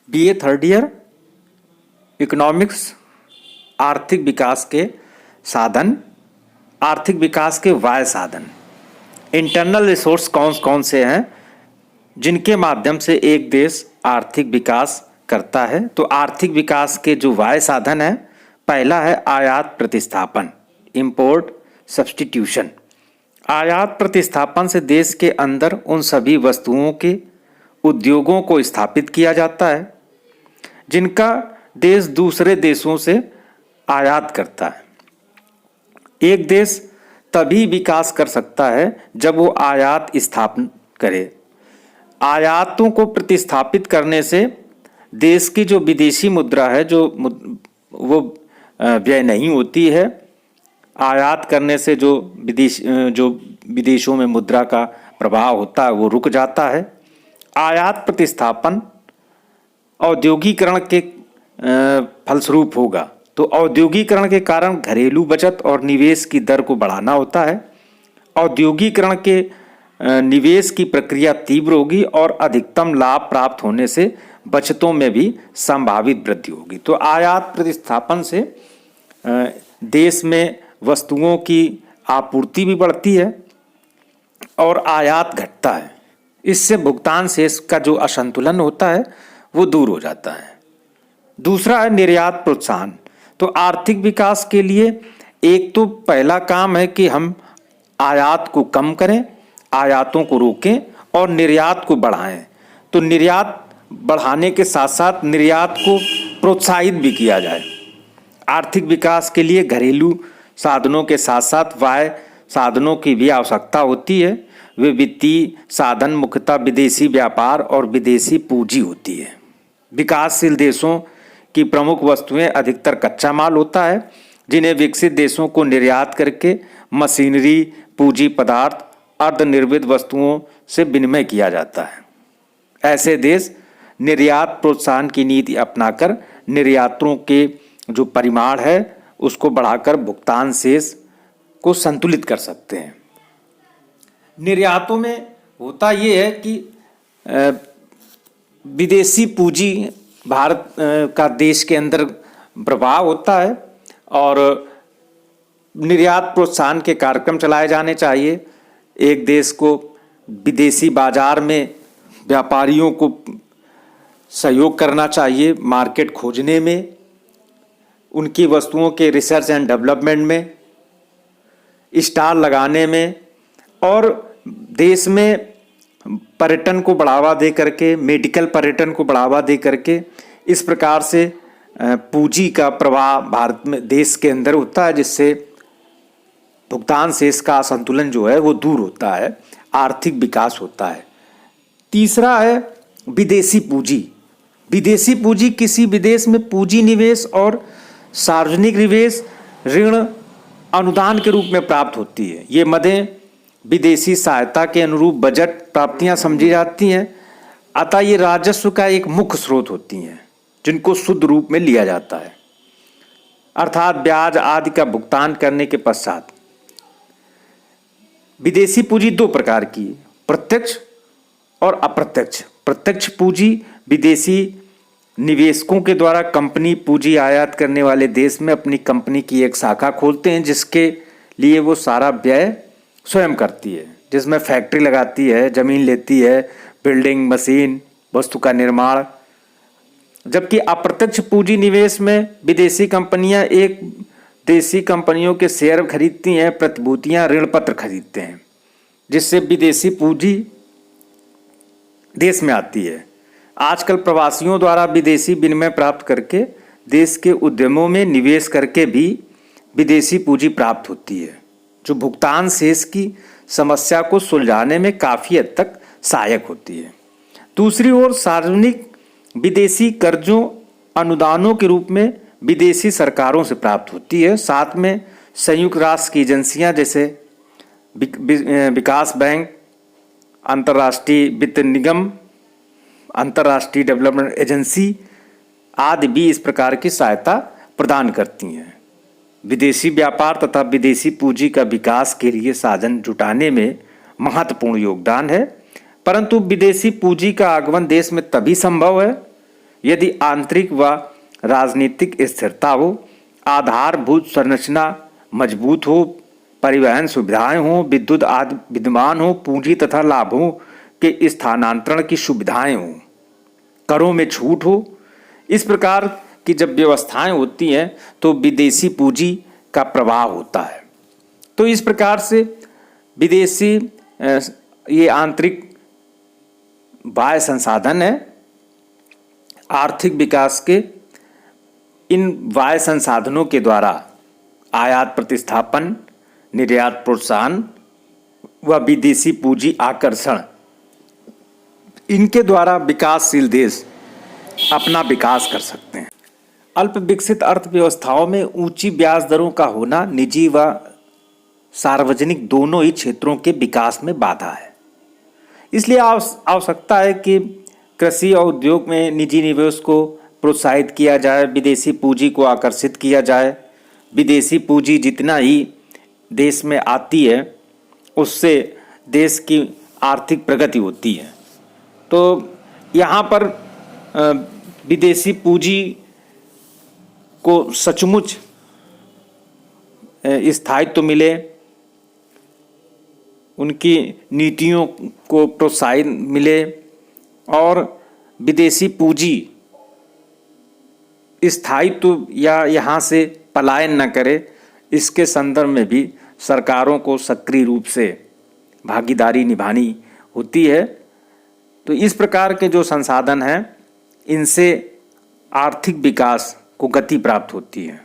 BA third year, economics, आर्थिक विकास के साधन, आर्थिक विकास के वाह्य साधन। इंटरनल रिसोर्स कौन कौन से हैं जिनके माध्यम से एक देश आर्थिक विकास करता है? तो आर्थिक विकास के जो वाह्य साधन है, पहला है आयात प्रतिस्थापन, इंपोर्ट सब्स्टिट्यूशन। आयात प्रतिस्थापन से देश के अंदर उन सभी वस्तुओं के उद्योगों को स्थापित किया जाता है जिनका देश दूसरे देशों से आयात करता है। एक देश तभी विकास कर सकता है जब वो आयात स्थापन करे। आयातों को प्रतिस्थापित करने से देश की जो विदेशी मुद्रा है वो व्यय नहीं होती है। आयात करने से जो विदेशों में मुद्रा का प्रभाव होता है वो रुक जाता है। आयात प्रतिस्थापन औद्योगिकरण के फलस्वरूप होगा। तो औद्योगिकरण के कारण घरेलू बचत और निवेश की दर को बढ़ाना होता है। औद्योगिकरण के निवेश की प्रक्रिया तीव्र होगी और अधिकतम लाभ प्राप्त होने से बचतों में भी संभावित वृद्धि होगी। तो आयात प्रतिस्थापन से देश में वस्तुओं की आपूर्ति भी बढ़ती है और आयात घटता है। इससे भुगतान शेष का जो असंतुलन होता है वो दूर हो जाता है। दूसरा है निर्यात प्रोत्साहन। तो आर्थिक विकास के लिए एक तो पहला काम है कि हम आयात को कम करें, आयातों को रोकें और निर्यात को बढ़ाएं। तो निर्यात बढ़ाने के साथ साथ निर्यात को प्रोत्साहित भी किया जाए। आर्थिक विकास के लिए घरेलू साधनों के साथ साथ बाह्य साधनों की भी आवश्यकता होती है। वे वित्तीय साधन मुख्यतः विदेशी व्यापार और विदेशी पूंजी होती है। विकासशील देशों की प्रमुख वस्तुएं अधिकतर कच्चा माल होता है जिन्हें विकसित देशों को निर्यात करके मशीनरी, पूंजी पदार्थ, अर्धनिर्मित वस्तुओं से विनिमय किया जाता है। ऐसे देश निर्यात प्रोत्साहन की नीति अपनाकर निर्यातों के जो परिमाण है उसको बढ़ाकर भुगतान शेष को संतुलित कर सकते हैं। निर्यातों में होता ये है कि विदेशी पूंजी भारत का देश के अंदर प्रभाव होता है और निर्यात प्रोत्साहन के कार्यक्रम चलाए जाने चाहिए। एक देश को विदेशी बाजार में व्यापारियों को सहयोग करना चाहिए, मार्केट खोजने में, उनकी वस्तुओं के रिसर्च एंड डेवलपमेंट में, स्टॉल लगाने में और देश में पर्यटन को बढ़ावा दे करके, मेडिकल पर्यटन को बढ़ावा दे करके इस प्रकार से पूंजी का प्रवाह भारत में देश के अंदर होता है जिससे भुगतान शेष का असंतुलन जो है वो दूर होता है, आर्थिक विकास होता है। तीसरा है विदेशी पूंजी। विदेशी पूंजी किसी विदेश में पूंजी निवेश और सार्वजनिक निवेश, ऋण, अनुदान के रूप में प्राप्त होती है। ये मदें विदेशी सहायता के अनुरूप बजट प्राप्तियां समझी जाती हैं, अतः ये राजस्व का एक मुख्य स्रोत होती हैं जिनको शुद्ध रूप में लिया जाता है, अर्थात ब्याज आदि का भुगतान करने के पश्चात। विदेशी पूंजी दो प्रकार की, प्रत्यक्ष और अप्रत्यक्ष। प्रत्यक्ष पूंजी विदेशी निवेशकों के द्वारा कंपनी पूंजी आयात करने वाले देश में अपनी कंपनी की एक शाखा खोलते हैं जिसके लिए वो सारा व्यय स्वयं करती है, जिसमें फैक्ट्री लगाती है, जमीन लेती है, बिल्डिंग, मशीन, वस्तु का निर्माण। जबकि अप्रत्यक्ष पूंजी निवेश में विदेशी कंपनियां एक देशी कंपनियों के शेयर खरीदती हैं, प्रतिभूतियां, ऋण पत्र खरीदते हैं, जिससे विदेशी पूंजी देश में आती है। आजकल प्रवासियों द्वारा विदेशी विनिमय प्राप्त करके देश के उद्यमों में निवेश करके भी विदेशी पूंजी प्राप्त होती है, जो भुगतान शेष की समस्या को सुलझाने में काफ़ी हद तक सहायक होती है। दूसरी ओर सार्वजनिक विदेशी कर्जों अनुदानों के रूप में विदेशी सरकारों से प्राप्त होती है। साथ में संयुक्त राष्ट्र की एजेंसियां जैसे विकास बैंक, अंतर्राष्ट्रीय वित्त निगम, अंतर्राष्ट्रीय डेवलपमेंट एजेंसी आदि भी इस प्रकार की सहायता प्रदान करती हैं। विदेशी व्यापार तथा विदेशी पूंजी का विकास के लिए साधन जुटाने में महत्वपूर्ण योगदान है, परंतु विदेशी पूंजी का आगमन देश में तभी संभव है यदि आंतरिक व राजनीतिक स्थिरता हो, आधारभूत संरचना मजबूत हो, परिवहन सुविधाएं हो, विद्युत आदि विद्यमान हो, पूंजी तथा लाभों के स्थानांतरण की सुविधाएं हो, करों में छूट हो, इस प्रकार की जब व्यवस्थाएं होती हैं तो विदेशी पूंजी का प्रवाह होता है। तो इस प्रकार से विदेशी ये आंतरिक बाह्य संसाधन है आर्थिक विकास के। इन बाह्य संसाधनों के द्वारा आयात प्रतिस्थापन, निर्यात प्रोत्साहन व विदेशी पूंजी आकर्षण, इनके द्वारा विकासशील देश अपना विकास कर सकते हैं। अल्प विकसित अर्थव्यवस्थाओं में ऊंची ब्याज दरों का होना निजी व सार्वजनिक दोनों ही क्षेत्रों के विकास में बाधा है। इसलिए आवश्यकता है कि कृषि और उद्योग में निजी निवेश को प्रोत्साहित किया जाए, विदेशी पूंजी को आकर्षित किया जाए। विदेशी पूंजी जितना ही देश में आती है उससे देश की आर्थिक प्रगति होती है। तो यहाँ पर विदेशी पूंजी को सचमुच स्थायित्व मिले, उनकी नीतियों को प्रोत्साहन मिले और विदेशी पूंजी स्थायित्व या यहाँ से पलायन न करे, इसके संदर्भ में भी सरकारों को सक्रिय रूप से भागीदारी निभानी होती है। तो इस प्रकार के जो संसाधन हैं इनसे आर्थिक विकास को गति प्राप्त होती है।